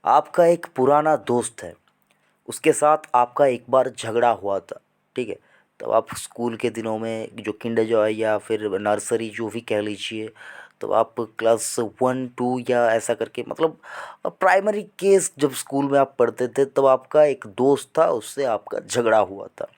आपका एक पुराना दोस्त है, उसके साथ आपका एक बार झगड़ा हुआ था, ठीक है। तब आप स्कूल के दिनों में जो किंडर जॉय या फिर नर्सरी जो भी कह लीजिए, तो आप क्लास 1 2 या ऐसा करके मतलब प्राइमरी केस जब स्कूल में आप पढ़ते थे तब आपका एक दोस्त था, उससे आपका झगड़ा हुआ था।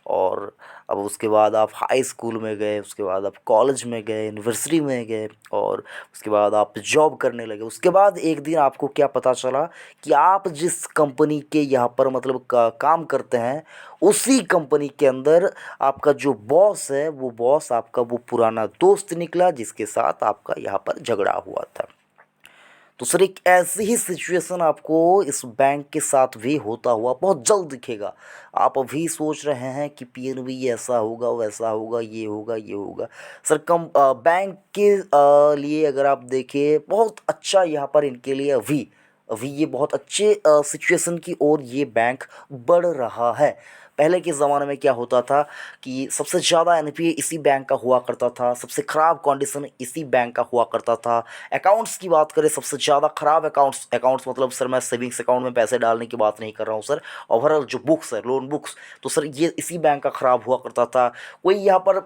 और अब उसके बाद आप हाई स्कूल में गए, उसके बाद आप कॉलेज में गए, यूनिवर्सिटी में गए, और उसके बाद आप जॉब करने लगे। उसके बाद एक दिन आपको क्या पता चला कि आप जिस कंपनी के यहाँ पर मतलब काम करते हैं, उसी कंपनी के अंदर आपका जो बॉस है वो बॉस आपका वो पुराना दोस्त निकला जिसके साथ आपका यहाँ पर झगड़ा हुआ था। तो सर एक ऐसी ही सिचुएशन आपको इस बैंक के साथ भी होता हुआ बहुत जल्द दिखेगा। आप अभी सोच रहे हैं कि पीएनबी ऐसा होगा, वैसा होगा, ये होगा, ये होगा। सर बैंक के लिए अगर आप देखें, बहुत अच्छा यहाँ पर इनके लिए अभी अभी ये बहुत अच्छे सिचुएशन की ओर ये बैंक बढ़ रहा है। पहले के ज़माने में क्या होता था कि सबसे ज़्यादा एनपीए इसी बैंक का हुआ करता था, सबसे ख़राब कंडीशन इसी बैंक का हुआ करता था। अकाउंट्स की बात करें, सबसे ज़्यादा ख़राब अकाउंट्स अकाउंट्स मतलब सर मैं सेविंग्स अकाउंट में पैसे डालने की बात नहीं कर रहा हूँ सर, ओवरऑल जो बुक्स है, लोन बुक्स, तो सर ये इसी बैंक का ख़राब हुआ करता था। कोई यहाँ पर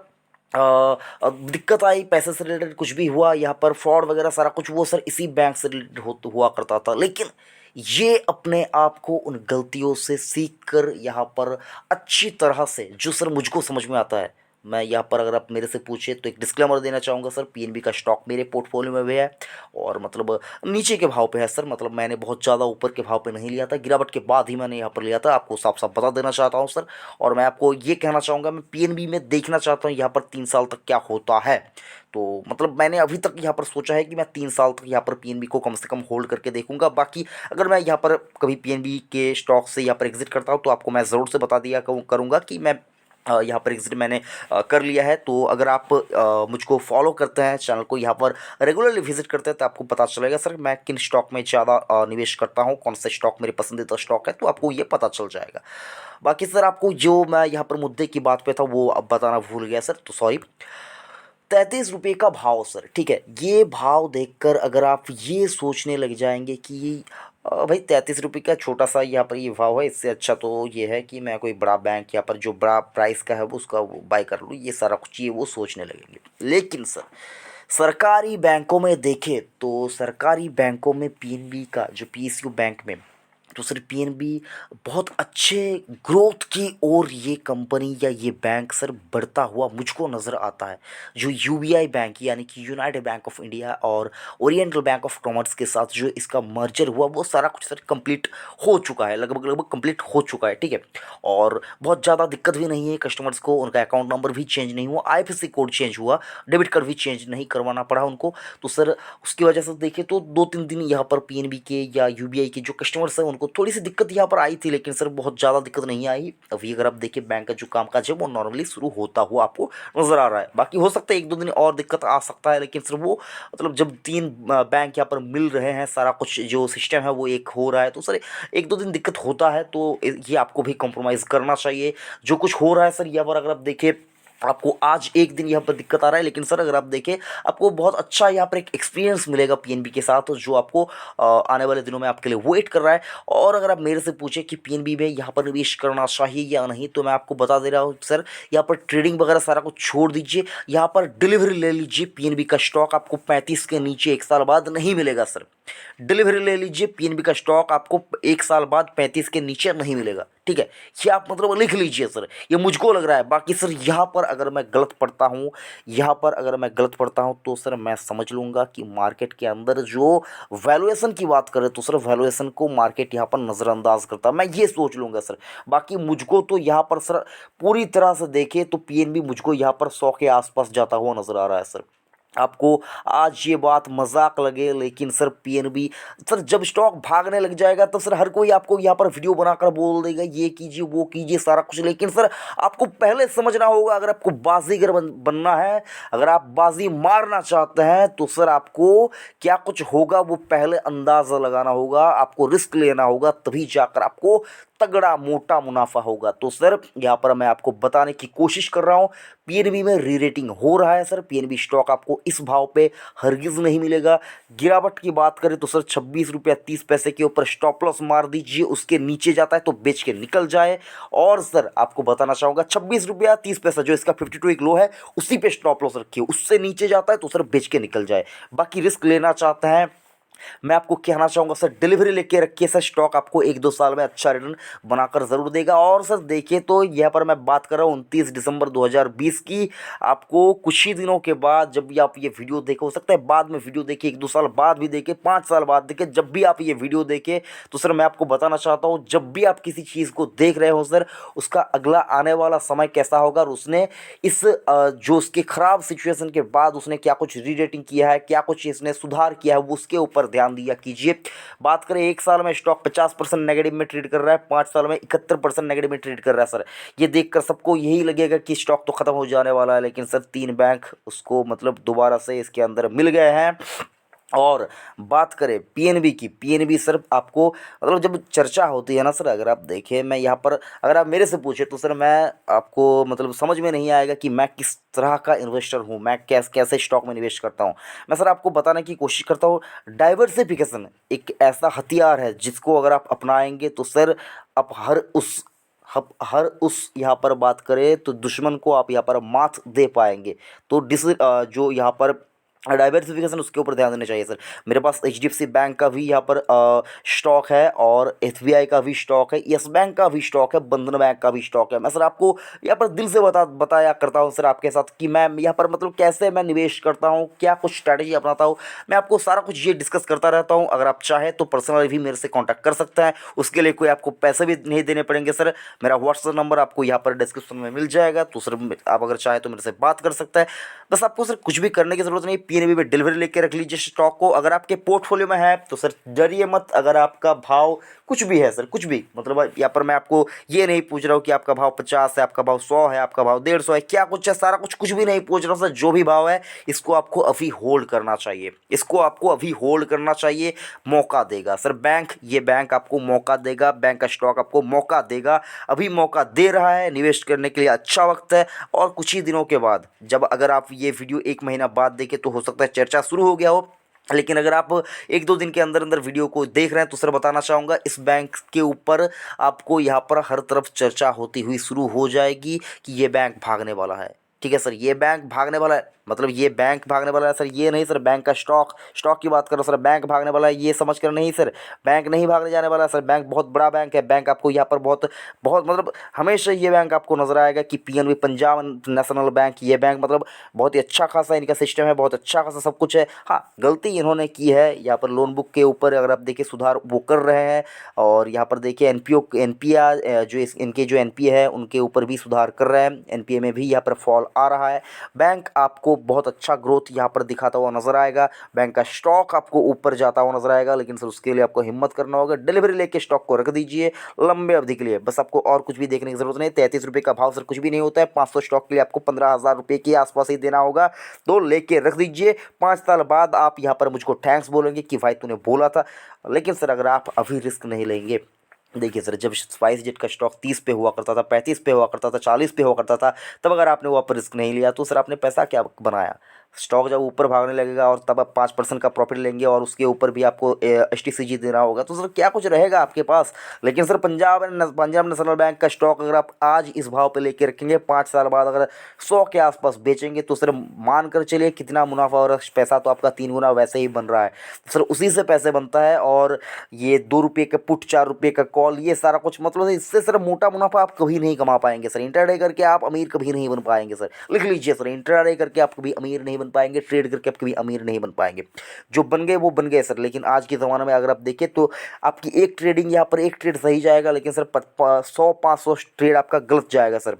दिक्कत आई, पैसे से रिलेटेड कुछ भी हुआ, यहाँ पर फ्रॉड वगैरह सारा कुछ, वो सर इसी बैंक से रिलेटेड हुआ करता था। लेकिन ये अपने आप को उन गलतियों से सीख कर यहाँ पर अच्छी तरह से, जो सर मुझको समझ में आता है, मैं यहाँ पर अगर आप मेरे से पूछे तो एक डिस्क्लेमर देना चाहूँगा सर, पीएनबी का स्टॉक मेरे पोर्टफोलियो में भी है, और मतलब नीचे के भाव पे है सर, मतलब मैंने बहुत ज़्यादा ऊपर के भाव पे नहीं लिया था, गिरावट के बाद ही मैंने यहाँ पर लिया था, आपको साफ साफ बता देना चाहता हूँ सर। और मैं आपको ये कहना चाहूँगा, मैं पीएनबी में देखना चाहता हूँ यहाँ पर 3 साल तक क्या होता है। तो मतलब मैंने अभी तक यहाँ पर सोचा है कि मैं 3 साल तक यहाँ पर पीएनबी को कम से कम होल्ड करके देखूंगा। बाकी अगर मैं यहाँ पर कभी पीएनबी के स्टॉक से यहाँ पर एग्जिट करता हूँ तो आपको मैं ज़रूर से बता दिया करूँगा कि मैं यहाँ पर एग्जिट मैंने कर लिया है। तो अगर आप मुझको फॉलो करते हैं, चैनल को यहाँ पर रेगुलरली विजिट करते हैं, तो आपको पता चलेगा सर मैं किन स्टॉक में ज़्यादा निवेश करता हूँ, कौन सा स्टॉक मेरे पसंदीदा स्टॉक है, तो आपको ये पता चल जाएगा। बाकी सर आपको जो मैं यहाँ पर मुद्दे की बात पे था वो अब बताना भूल गया सर, तो सॉरी। 33 रुपये का भाव सर, ठीक है। ये भाव देखकर अगर आप ये सोचने लग जाएंगे कि भाई 33 रुपये का छोटा सा यहाँ पर ये भाव है, इससे अच्छा तो ये है कि मैं कोई बड़ा बैंक यहाँ पर जो बड़ा प्राइस का है वो उसका वो बाय कर लूँ, ये सारा कुछ ये वो सोचने लगेंगे। लेकिन सर सरकारी बैंकों में देखें तो सरकारी बैंकों में पीएनबी का जो पीएसयू बैंक में, तो सर पीएनबी बहुत अच्छे ग्रोथ की ओर ये कंपनी या ये बैंक सर बढ़ता हुआ मुझको नज़र आता है। जो यूबीआई बैंक यानी कि यूनाइटेड बैंक ऑफ इंडिया और ओरिएंटल बैंक ऑफ कॉमर्स के साथ जो इसका मर्जर हुआ वो सारा कुछ सर कंप्लीट हो चुका है, लगभग लगभग कंप्लीट हो चुका है, ठीक है। और बहुत ज़्यादा दिक्कत भी नहीं है कस्टमर्स को, उनका अकाउंट नंबर भी चेंज नहीं हुआ, आईएफएससी कोड चेंज हुआ, डेबिट कार्ड भी चेंज नहीं करवाना पड़ा उनको। तो सर उसकी वजह से देखिए तो 2 3 दिन यहाँ पर पीएनबी के या यूबीआई के जो कस्टमर्स हैं उनको थोड़ी सी दिक्कत यहाँ पर आई थी, लेकिन सर बहुत ज़्यादा दिक्कत नहीं आई। अभी अगर आप देखिए बैंक का जो कामकाज है वो नॉर्मली शुरू होता हुआ आपको नज़र आ रहा है। बाकी हो सकता है 1 2 दिन और दिक्कत आ सकता है, लेकिन सर वो मतलब जब 3 बैंक यहाँ पर मिल रहे हैं, सारा कुछ जो सिस्टम है वो एक हो रहा है, तो सर 1 2 दिन दिक्कत होता है, तो ये आपको भी कॉम्प्रोमाइज़ करना चाहिए। जो कुछ हो रहा है सर यहाँ पर अगर आप देखें, आपको आज एक दिन यहाँ पर दिक्कत आ रहा है, लेकिन सर अगर आप देखें आपको बहुत अच्छा यहाँ पर एक एक्सपीरियंस मिलेगा पीएनबी के साथ, जो आपको आने वाले दिनों में आपके लिए वेट कर रहा है। और अगर आप मेरे से पूछे कि पीएनबी में यहाँ पर निवेश करना चाहिए या नहीं, तो मैं आपको बता दे रहा हूँ सर, यहाँ पर ट्रेडिंग वगैरह सारा कुछ छोड़ दीजिए, यहाँ पर डिलीवरी ले लीजिए। पीएनबी का स्टॉक आपको 35 के नीचे 1 साल बाद नहीं मिलेगा सर। डिलीवरी ले लीजिए, पीएनबी का स्टॉक आपको 1 साल बाद 35 के नीचे नहीं मिलेगा, ठीक है। ये आप मतलब लिख लीजिए सर, ये मुझको लग रहा है। बाकी सर यहाँ पर अगर मैं गलत पढ़ता हूँ, यहाँ पर अगर मैं गलत पढ़ता हूँ तो सर मैं समझ लूँगा कि मार्केट के अंदर जो वैल्यूएशन की बात करें तो सर वैल्यूएशन को मार्केट यहाँ पर नज़रअंदाज करता है, मैं ये सोच लूँगा सर। बाकी मुझको तो यहाँ पर सर पूरी तरह से देखे तो पीएनबी मुझको यहाँ पर 100 के आसपास जाता हुआ नज़र आ रहा है सर। आपको आज ये बात मजाक लगे, लेकिन सर पीएनबी सर जब स्टॉक भागने लग जाएगा तो सर हर कोई आपको यहाँ पर वीडियो बनाकर बोल देगा ये कीजिए वो कीजिए सारा कुछ, लेकिन सर आपको पहले समझना होगा, अगर आपको बाजीगर बनना है, अगर आप बाजी मारना चाहते हैं, तो सर आपको क्या कुछ होगा वो पहले अंदाज़ा लगाना होगा, आपको रिस्क लेना होगा, तभी जाकर आपको तगड़ा मोटा मुनाफा होगा। तो सर यहाँ पर मैं आपको बताने की कोशिश कर रहा हूँ, पीएनबी में री रेटिंग हो रहा है सर, पीएनबी स्टॉक आपको आपको इस भाव पे हरगिज़ नहीं मिलेगा। गिरावट की बात करें तो सर 26 रुपया 30 पैसे के ऊपर स्टॉप लॉस मार दीजिए, उसके नीचे जाता है तो बेच के निकल जाए। और सर आपको बताना चाहूँगा 26 रुपया 30 पैसा जो इसका 52 एक लो है उसी पे स्टॉप लॉस रखिए, उससे नीचे जाता है तो सर बेच के निकल जाए। बाकी रिस्क लेना चाहते हैं, मैं आपको कहना चाहूँगा सर डिलीवरी लेके रखिए सर, स्टॉक आपको 1-2 साल में अच्छा रिटर्न बनाकर ज़रूर देगा। और सर देखिए तो यहाँ पर मैं बात कर रहा हूँ 29 दिसंबर 2020 की। आपको कुछ ही दिनों के बाद जब भी आप ये वीडियो देखें, हो सकता है बाद में वीडियो देखिए, 1-2 साल बाद भी देखें, 5 साल बाद देखें, जब भी आप ये वीडियो देखें तो सर मैं आपको बताना चाहता हूँ जब भी आप किसी चीज़ को देख रहे हो सर उसका अगला आने वाला समय कैसा होगा और उसने इस जो उसके ख़राब सिचुएशन के बाद उसने क्या कुछ रीरेटिंग किया है, क्या कुछ इसने सुधार किया है, वो उसके ऊपर ध्यान दिया कीजिए। बात करें 1 साल में स्टॉक 50% नेगेटिव में ट्रेड कर रहा है, 5 साल में 71% नेगेटिव में ट्रेड कर रहा है सर। ये देखकर सबको यही लगेगा कि स्टॉक तो ख़त्म हो जाने वाला है, लेकिन सर 3 बैंक उसको मतलब दोबारा से इसके अंदर मिल गए हैं। और बात करें पीएनबी की, पीएनबी सर आपको मतलब जब चर्चा होती है ना सर, अगर आप देखें मैं यहाँ पर अगर आप मेरे से पूछे तो सर मैं आपको मतलब समझ में नहीं आएगा कि मैं किस तरह का इन्वेस्टर हूँ, मैं कैसे कैसे स्टॉक में निवेश करता हूँ। मैं सर आपको बताने की कोशिश करता हूँ डाइवर्सिफिकेशन एक ऐसा हथियार है जिसको अगर आप अपनाएंगे तो सर आप हर उस यहाँ पर बात करें तो दुश्मन को आप यहाँ पर मात दे पाएंगे। तो जो यहाँ पर डाइवर्सिफिकेशन उसके ऊपर ध्यान देना चाहिए सर। मेरे पास एचडीएफसी बैंक का भी यहाँ पर स्टॉक है और एसबीआई का भी स्टॉक है, यस बैंक का भी स्टॉक है, बंधन बैंक का भी स्टॉक है। मैं सर आपको यहाँ पर दिल से बताया करता हूँ सर आपके साथ कि मैं यहाँ पर मतलब कैसे मैं निवेश करता हूँ, क्या कुछ स्ट्रैटेजी अपनाता हूँ, मैं आपको सारा कुछ ये डिस्कस करता रहता हूँ। अगर आप चाहें तो पर्सनली भी मेरे से कॉन्टैक्ट कर सकते हैं, उसके लिए कोई आपको पैसे भी नहीं देने पड़ेंगे सर। मेरा व्हाट्सएप नंबर आपको यहाँ पर डिस्क्रिप्शन में मिल जाएगा, तो सर आप अगर चाहें तो मेरे से बात कर सकते हैं। बस आपको सर कुछ भी करने की ज़रूरत नहीं, पीएनबी में डिलीवरी लेके रख लीजिए स्टॉक को। अगर आपके पोर्टफोलियो में है तो सर डरिए मत, अगर आपका भाव कुछ भी है सर, कुछ भी मतलब यहाँ पर मैं आपको ये नहीं पूछ रहा हूँ कि आपका भाव 50 है, आपका भाव 100 है, आपका भाव 150 है, क्या कुछ है, सारा कुछ कुछ भी नहीं पूछ रहा हूँ सर। जो भी भाव है इसको आपको अभी होल्ड करना चाहिए, इसको आपको अभी होल्ड करना चाहिए। मौका देगा सर बैंक, ये बैंक आपको मौका देगा, बैंक का स्टॉक आपको मौका देगा, अभी मौका दे रहा है, निवेश करने के लिए अच्छा वक्त है। और कुछ ही दिनों के बाद जब अगर आप ये वीडियो 1 महीना बाद देखें तो हो सकता है चर्चा शुरू हो गया हो, लेकिन अगर आप 1-2 दिन के अंदर अंदर वीडियो को देख रहे हैं तो सर बताना चाहूँगा इस बैंक के ऊपर आपको यहाँ पर हर तरफ चर्चा होती हुई शुरू हो जाएगी कि ये बैंक भागने वाला है। ठीक है सर, ये बैंक भागने वाला है, मतलब ये बैंक भागने वाला है सर, ये नहीं सर बैंक का स्टॉक की बात करो सर, बैंक भागने वाला है ये समझ कर नहीं सर, बैंक नहीं भागने जाने वाला सर। बैंक बहुत बड़ा बैंक है, बैंक आपको यहाँ पर बहुत बहुत मतलब हमेशा ये बैंक आपको नजर आएगा कि पीएनबी पंजाब नेशनल बैंक, ये बैंक मतलब बहुत ही अच्छा खासा इनका सिस्टम है, बहुत अच्छा खासा सब कुछ है। हाँ गलती इन्होंने की है यहाँ पर लोन बुक के ऊपर, अगर आप देखिए सुधार वो कर रहे हैं। और यहाँ पर देखिए एनपीआर जो इनके जो एनपीए है उनके ऊपर भी सुधार कर रहे हैं, एनपीए में भी यहाँ पर फॉल आ रहा है। बैंक आपको बहुत अच्छा ग्रोथ यहाँ पर दिखाता हुआ नजर आएगा, बैंक का स्टॉक आपको ऊपर जाता हुआ नजर आएगा, लेकिन सर उसके लिए आपको हिम्मत करना होगा। डिलीवरी लेके स्टॉक को रख दीजिए लंबे अवधि के लिए, बस आपको और कुछ भी देखने की जरूरत नहीं। 33 रुपये का भाव सर कुछ भी नहीं होता है, 500 स्टॉक के लिए आपको 15,000 रुपये के आसपास ही देना होगा, तो लेके रख दीजिए। 5 साल बाद आप यहाँ पर मुझको थैंक्स बोलेंगे कि भाई तूने बोला था। लेकिन सर अगर आप अभी रिस्क नहीं लेंगे, देखिए सर जब स्पाइस जेट का स्टॉक 30 पे हुआ करता था, 35 पे हुआ करता था, 40 पे हुआ करता था, तब अगर आपने वहाँ पर रिस्क नहीं लिया तो सर आपने पैसा क्या बनाया। स्टॉक जब ऊपर भागने लगेगा और तब आप 5% का प्रॉफिट लेंगे और उसके ऊपर भी आपको एसटीसीजी देना होगा, तो सर क्या कुछ रहेगा आपके पास। लेकिन सर पंजाब नेशनल बैंक का स्टॉक अगर आप आज इस भाव पे लेके रखेंगे, 5 साल बाद अगर 100 के आसपास बेचेंगे तो सर मान कर चलिए कितना मुनाफा और पैसा तो आपका 3 गुना वैसे ही बन रहा है। तो सर उसी से पैसे बनता है। और ये 2 रुपये का पुट, 4 रुपये का कॉल, ये सारा कुछ मतलब इससे सर मोटा मुनाफा आप कभी नहीं कमा पाएंगे सर। इंट्राडे करके आप अमीर कभी नहीं बन पाएंगे सर, लिख लीजिए सर, इंट्राडे करके आप कभी अमीर नहीं बन पाएंगे, ट्रेड करके आप कभी अमीर नहीं बन पाएंगे। जो बन गए वो बन गए सर, लेकिन आज के ज़माने में अगर आप देखें तो आपकी एक ट्रेडिंग यहाँ पर एक ट्रेड सही जाएगा, लेकिन सर 100-500 ट्रेड आपका गलत जाएगा सर।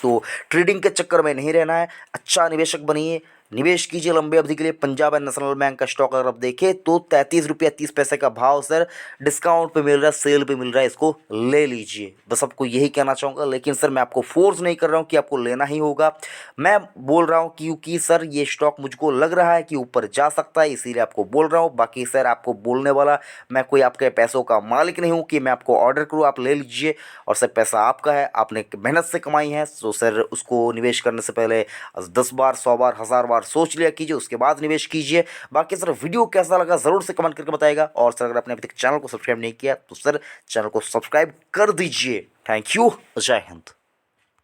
तो ट्रेडिंग के चक्कर में नहीं रहना है, अच्छा निवेशक बनिए, निवेश कीजिए लंबे अवधि के लिए। पंजाब एंड नेशनल बैंक का स्टॉक अगर आप देखें तो 33 रुपया 30 पैसे का भाव सर डिस्काउंट पे मिल रहा है, सेल पे मिल रहा है, इसको ले लीजिए। बस आपको यही कहना चाहूँगा, लेकिन सर मैं आपको फोर्स नहीं कर रहा हूँ कि आपको लेना ही होगा। मैं बोल रहा हूँ क्योंकि सर ये स्टॉक मुझको लग रहा है कि ऊपर जा सकता है, इसीलिए आपको बोल रहा हूँ। बाकी सर आपको बोलने वाला मैं कोई आपके पैसों का मालिक नहीं हूँ कि मैं आपको ऑर्डर करूँ आप ले लीजिए। और सर पैसा आपका है, आपने मेहनत से कमाई है, तो सर उसको निवेश करने से पहले 10 बार 100 बार 1000 बार बार सोच लिया कीजिए, उसके बाद निवेश कीजिए। बाकी सर वीडियो कैसा लगा ज़रूर से कमेंट करके बताएगा, और सर अगर आपने अभी तक चैनल को सब्सक्राइब नहीं किया तो सर चैनल को सब्सक्राइब कर दीजिए। थैंक यू, जय हिंद।